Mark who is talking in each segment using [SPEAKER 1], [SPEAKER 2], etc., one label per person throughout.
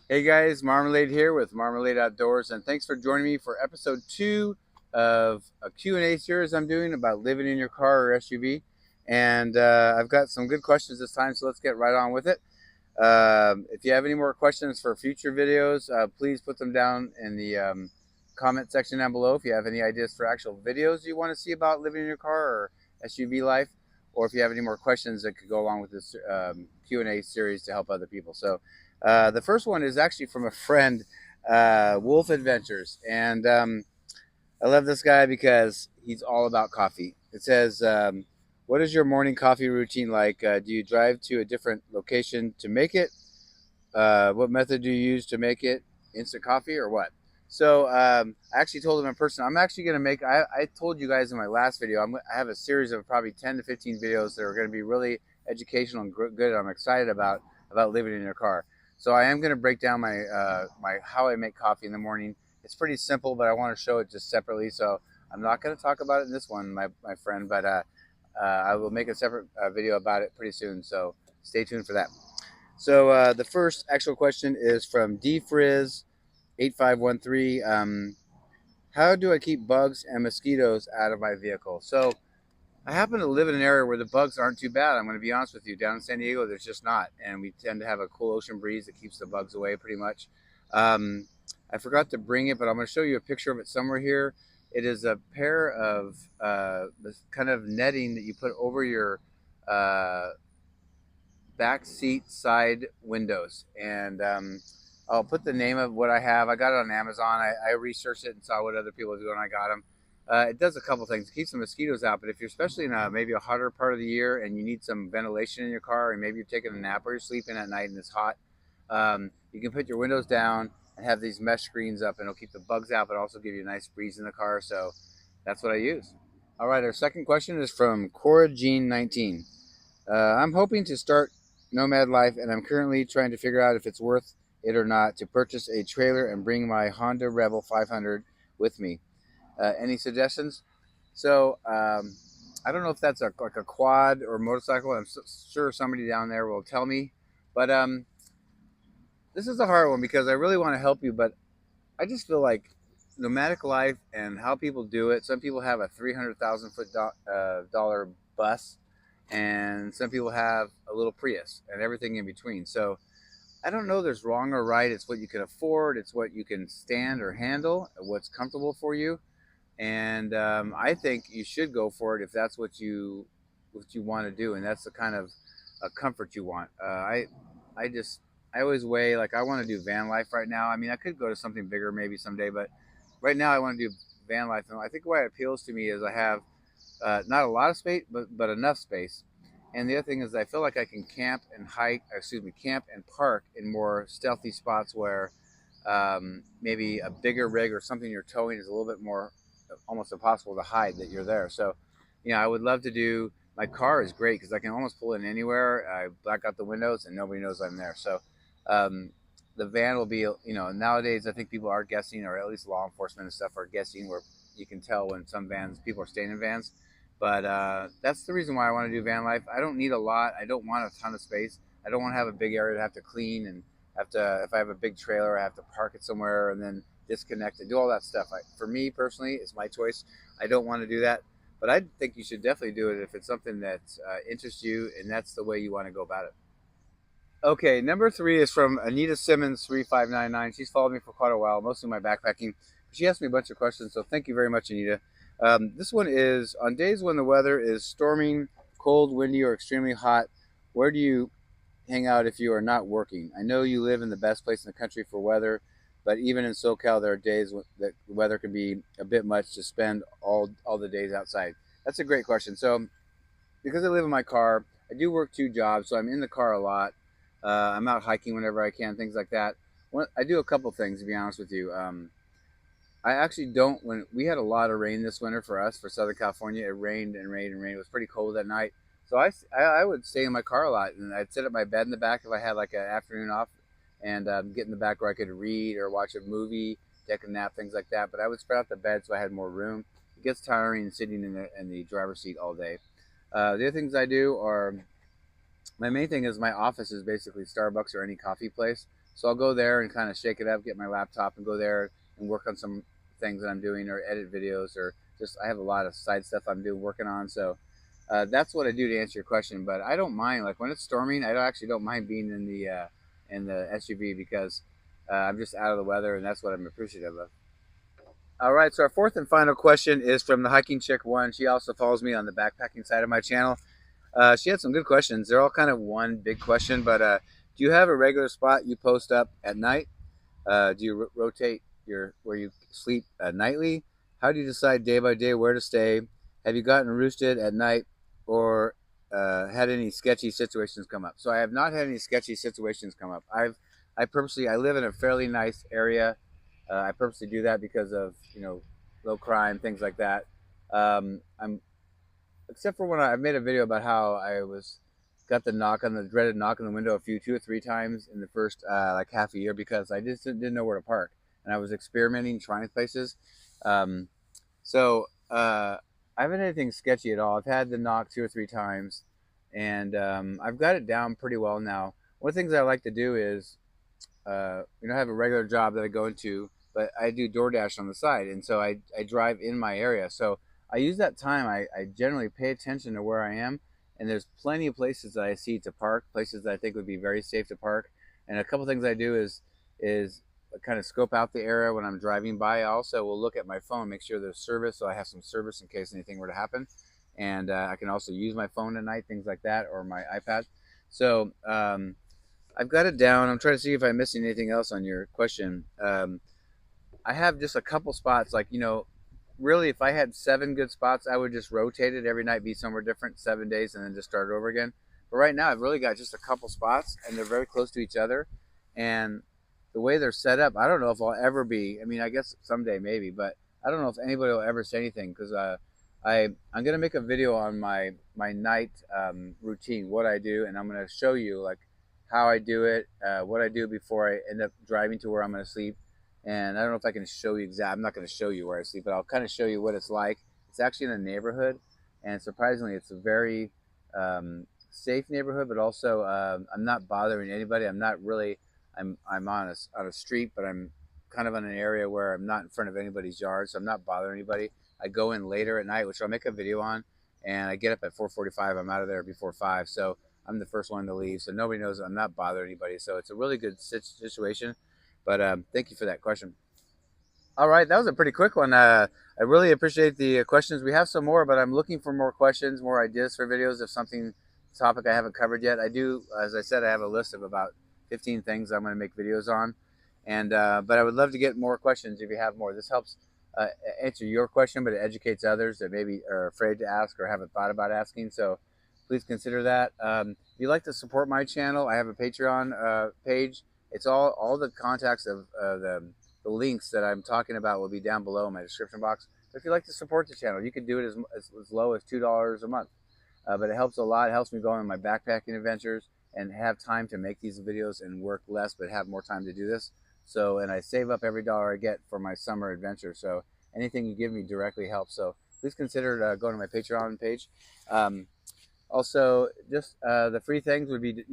[SPEAKER 1] Hey guys, Marmalade here with Marmalade Outdoors, and thanks for joining me for episode 2 of a Q&A series I'm doing about living in your car or SUV. And I've got some good questions this time, so let's get right on with it. If you have any more questions for future videos, please put them down in the comment section down below. If you have any ideas for actual videos you want to see about living in your car or SUV life, or if you have any more questions that could go along with this Q&A series to help other people. So the first one is actually from a friend, Wolf Adventures, and I love this guy because he's all about coffee. It says, "What is your morning coffee routine like? Do you drive to a different location to make it? What method do you use to make it? Instant coffee or what?" So I actually told him in person. I'm actually going to make. I told you guys in my last video. I have a series of probably 10 to 15 videos that are going to be really educational and good. I'm excited about living in your car. So I am going to break down my how I make coffee in the morning. It's pretty simple, but I want to show it just separately. So I'm not going to talk about it in this one, my friend, but I will make a separate video about it pretty soon. So stay tuned for that. So the first actual question is from DFrizz8513. How do I keep bugs and mosquitoes out of my vehicle? So I happen to live in an area where the bugs aren't too bad. I'm going to be honest with you. Down in San Diego, there's just not, and we tend to have a cool ocean breeze that keeps the bugs away pretty much. Um, I forgot to bring it, but I'm going to show you a picture of it somewhere here. It is a pair of this kind of netting that you put over your uh, back seat side windows, and I'll put the name of what I have. I got it on Amazon. I researched it and saw what other people do, and I got them. It does a couple things. It keeps the mosquitoes out, but if you're especially in maybe a hotter part of the year and you need some ventilation in your car, and maybe you're taking a nap or you're sleeping at night and it's hot, you can put your windows down and have these mesh screens up, and it'll keep the bugs out, but also give you a nice breeze in the car. So that's what I use. All right, our second question is from Cora Jean 19. I'm hoping to start nomad life, and I'm currently trying to figure out if it's worth it or not to purchase a trailer and bring my Honda Rebel 500 with me. Any suggestions? So I don't know if that's like a quad or motorcycle. I'm sure somebody down there will tell me, but this is a hard one because I really want to help you, but I just feel like nomadic life and how people do it. Some people have a 300,000 foot dollar bus, and some people have a little Prius and everything in between. So I don't know. There's wrong or right. It's what you can afford. It's what you can stand or handle. What's comfortable for you. And I think you should go for it if that's what you want to do, and that's the kind of comfort you want. I just I always weigh, like, I want to do van life right now. I mean, I could go to something bigger maybe someday, but right now I want to do van life. And I think why it appeals to me is I have not a lot of space, but enough space. And the other thing is I feel like I can camp and camp and park in more stealthy spots where maybe a bigger rig or something you're towing is a little bit more almost impossible to hide that you're there. So, I would love to do. My car is great because I can almost pull in anywhere. I black out the windows and nobody knows I'm there. So, um, the van will be, nowadays I think people are guessing, or at least law enforcement and stuff are guessing, where you can tell when some vans people are staying in vans. But that's the reason why I want to do van life. I don't need a lot. I don't want a ton of space. I don't want to have a big area to have to clean and have to. If I have a big trailer, I have to park it somewhere and then disconnect and do all that stuff. For me personally, it's my choice. I don't want to do that, but I think you should definitely do it if it's something that interests you and that's the way you want to go about it. Okay, number three is from Anita Simmons 3599. She's followed me for quite a while, mostly my backpacking. She asked me a bunch of questions, so thank you very much, Anita. This one is, on days when the weather is storming, cold, windy, or extremely hot, where do you hang out if you are not working? I know you live in the best place in the country for weather, but even in SoCal, there are days that the weather can be a bit much to spend all the days outside. That's a great question. So, because I live in my car, I do work two jobs, so I'm in the car a lot. I'm out hiking whenever I can, things like that. I do a couple things, to be honest with you. I actually don't. When we had a lot of rain this winter for us, for Southern California, it rained and rained and rained. It was pretty cold that night. So I would stay in my car a lot, and I'd sit at my bed in the back if I had like an afternoon off, and get in the back where I could read or watch a movie, take a nap, things like that. But I would spread out the bed so I had more room. It gets tiring sitting in the driver's seat all day. The other things I do are, my main thing is, my office is basically Starbucks or any coffee place. So I'll go there and kind of shake it up, get my laptop and go there and work on some things that I'm doing or edit videos or just I have a lot of side stuff I'm doing working on. So that's what I do to answer your question. But I don't mind like when it's storming. I don't mind being in the SUV because I'm just out of the weather and that's what I'm appreciative of. All right, so our fourth and final question is from the Hiking Chick One. She also follows me on the backpacking side of my channel. She had some good questions. They're all kind of one big question, but do you have a regular spot you post up at night? Do you rotate your where you sleep nightly? How do you decide day by day where to stay? Have you gotten roosted at night or had any sketchy situations come up? So I have not had any sketchy situations come up. I live in a fairly nice area. I purposely do that because of low crime things like that. I'm except for when I made a video about how I was got the dreaded knock on the window 2 or 3 times in the first like half a year because I just didn't know where to park and I was experimenting trying places. Um, so I haven't had anything sketchy at all. I've had the knock 2 or 3 times, and I've got it down pretty well now. One of the things I like to do is I have a regular job that I go into, but I do DoorDash on the side, and so I drive in my area. So I use that time. I generally pay attention to where I am, and there's plenty of places that I see to park, places that I think would be very safe to park. And a couple things I do is kind of scope out the area when I'm driving by. I also will look at my phone, make sure there's service, so I have some service in case anything were to happen. And I can also use my phone at night, things like that, or my iPad. So I've got it down. I'm trying to see if I'm missing anything else on your question. I have just a couple spots, like, really, if I had 7 good spots, I would just rotate it every night, be somewhere different 7 days, and then just start over again. But right now, I've really got just a couple spots, and they're very close to each other. And the way they're set up, I don't know if I'll ever be. I mean, I guess someday maybe, but I don't know if anybody will ever say anything because I'm gonna make a video on my night routine, what I do, and I'm gonna show you like how I do it, what I do before I end up driving to where I'm gonna sleep. And I don't know if I can show you exactly. I'm not going to show you where I sleep, but I'll kind of show you what it's like. It's actually in a neighborhood, and surprisingly, it's a very safe neighborhood. But also, I'm not bothering anybody. I'm not really. I'm on a street, but I'm kind of in an area where I'm not in front of anybody's yard, so I'm not bothering anybody. I go in later at night, which I'll make a video on, and I get up at 4:45. I'm out of there before 5, so I'm the first one to leave, so nobody knows I'm not bothering anybody. So it's a really good situation. But thank you for that question. All right, that was a pretty quick one. I really appreciate the questions. We have some more, but I'm looking for more questions, more ideas for videos of something topic I haven't covered yet. I do, as I said, I have a list of about 15 things I'm going to make videos on, and but I would love to get more questions if you have more. This helps uh, answer your question, but it educates others that maybe are afraid to ask or haven't thought about asking. So please consider that. If you'd like to support my channel, I have a Patreon page. It's all the contacts of the links that I'm talking about will be down below in my description box. But if you'd like to support the channel, you can do it as low as $2 a month. But it helps a lot. It helps me go on my backpacking adventures and have time to make these videos and work less, but have more time to do this. So, and I save up every dollar I get for my summer adventure. So anything you give me directly helps. So please consider going to my Patreon page. Um, Also, just the free things would be,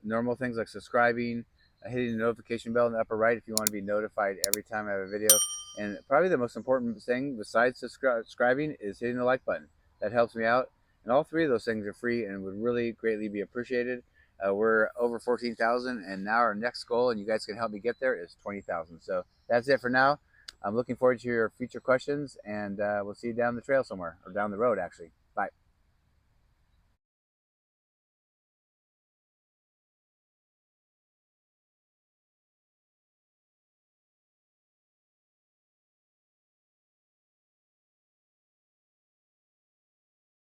[SPEAKER 1] normal things like subscribing, hitting the notification bell in the upper right if you want to be notified every time I have a video. And probably the most important thing besides subscribing is hitting the like button. That helps me out. And all three of those things are free and would really greatly be appreciated. We're over 14,000, and now our next goal, and you guys can help me get there, is 20,000. So that's it for now. I'm looking forward to your future questions, and we'll see you down the trail somewhere, or down the road, actually.